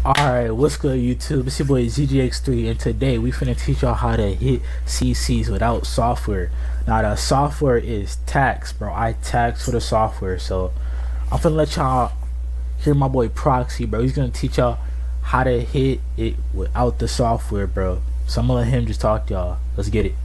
Alright, what's good YouTube? It's your boy ZGX3 and today we finna teach y'all how to hit CCs without software. Now the software is tax, bro. I tax for the software, so I'm finna let y'all hear my boy Proxy, bro. He's gonna teach y'all how to hit it without the software, bro. So I'm gonna let him just talk to y'all. Let's get it.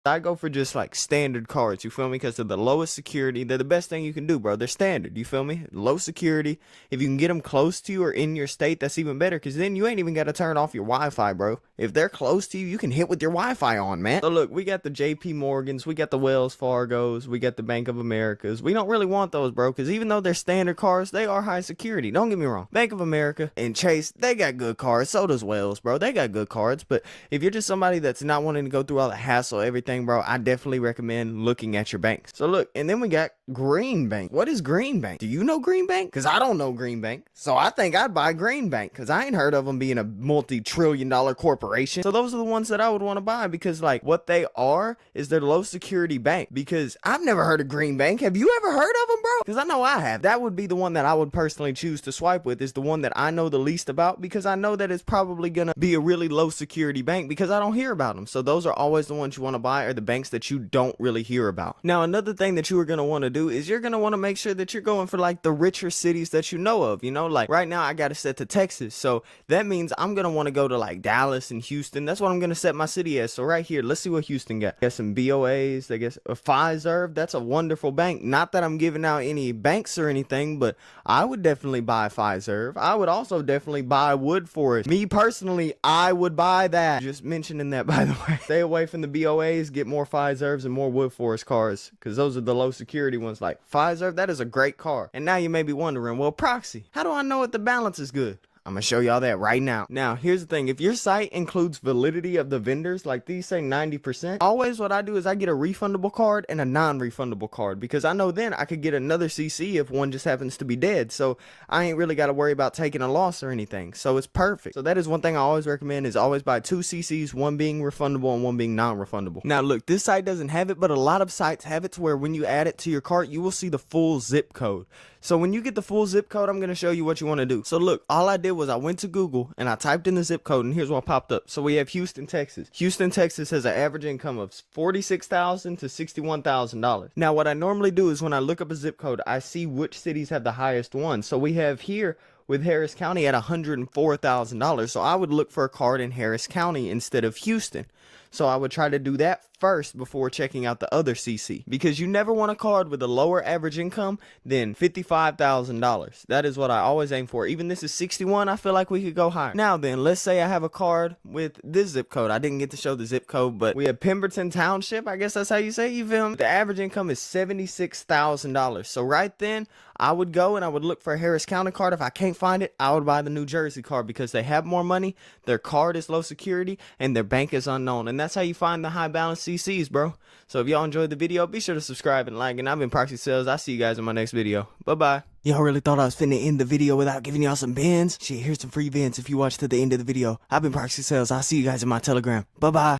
I go for just like standard cards, you feel me? Because they're the lowest security. They're the best thing you can do, bro. They're standard, you feel me? Low security. If you can get them close to you or in your state, that's even better. Because then you ain't even got to turn off your Wi-Fi, bro. If they're close to you, you can hit with your Wi-Fi on, man. So look, we got the JP Morgans, we got the Wells Fargos, we got the Bank of Americas. We don't really want those, bro. Because even though they're standard cards, they are high security. Don't get me wrong. Bank of America and Chase, they got good cards. So does Wells, bro. They got good cards. But if you're just somebody that's not wanting to go through all the hassle, everything, bro, I definitely recommend looking at your banks. So look, and then we got Green Bank. What is Green Bank? Do you know Green Bank? Because I don't know Green Bank. So I think I'd buy Green Bank because I ain't heard of them being a multi-trillion-dollar corporation. So those are the ones that I would want to buy because like what they are is they're low security bank. Because I've never heard of Green Bank. Have you ever heard of them, bro? Because I know I have. That would be the one that I would personally choose to swipe with, is the one that I know the least about, because I know that it's probably gonna be a really low security bank because I don't hear about them. So those are always the ones you want to buy, are the banks that you don't really hear about. Now another thing that you are going to want to do is you're going to want to make sure that you're going for like the richer cities that you know of, you know, like right now I got it set to Texas, so that means I'm going to want to go to like Dallas and Houston. That's what I'm going to set my city as. So right here, let's see what Houston got. Got some BOAs, I guess a Fiserv. That's a wonderful bank. Not that I'm giving out any banks or anything, but I would definitely buy Fiserv. I would also definitely buy Wood Forest. Me personally, I would buy that. Just mentioning that, by the way. Stay away from the BOAs, get more Fiservs and more Wood Forest cars, because those are the low security ones. Like Fiserv, that is a great car. And now you may be wondering, well, Proxy, how do I know if the balance is good? I'm gonna show y'all that right now. Now, here's the thing. If your site includes validity of the vendors, like these say 90%, always what I do is I get a refundable card and a non-refundable card, because I know then I could get another CC if one just happens to be dead. So I ain't really got to worry about taking a loss or anything. So it's perfect. So that is one thing I always recommend, is always buy two CCs, one being refundable and one being non-refundable. Now look, this site doesn't have it, but a lot of sites have it to where when you add it to your cart, you will see the full zip code. So when you get the full zip code, I'm going to show you what you want to do. So look, all I did was I went to Google and I typed in the zip code, and here's what popped up. So we have Houston, Texas. Houston, Texas has an average income of $46,000 to $61,000. Now what I normally do is when I look up a zip code, I see which cities have the highest one. So we have here with Harris County at $104,000. So I would look for a card in Harris County instead of Houston. So I would try to do that first before checking out the other CC, because you never want a card with a lower average income than $55,000. That is what I always aim for. Even this is 61, I feel like we could go higher. Now then, let's say I have a card with this zip code. I didn't get to show the zip code, but we have Pemberton Township. I guess that's how you say, you feel me? The average income is $76,000. So right then, I would go and I would look for a Harris County card. If I can't find it, I would buy the New Jersey card, because they have more money, their card is low security, and their bank is unknown. And that's how you find the high balance CCs, bro. So if y'all enjoyed the video, be sure to subscribe and like. And I've been Proxy Sales. I'll see you guys in my next video. Bye-bye. Y'all really thought I was finna end the video without giving y'all some bins? Shit, here's some free bins if you watch to the end of the video. I've been Proxy Sales. I'll see you guys in my Telegram. Bye-bye.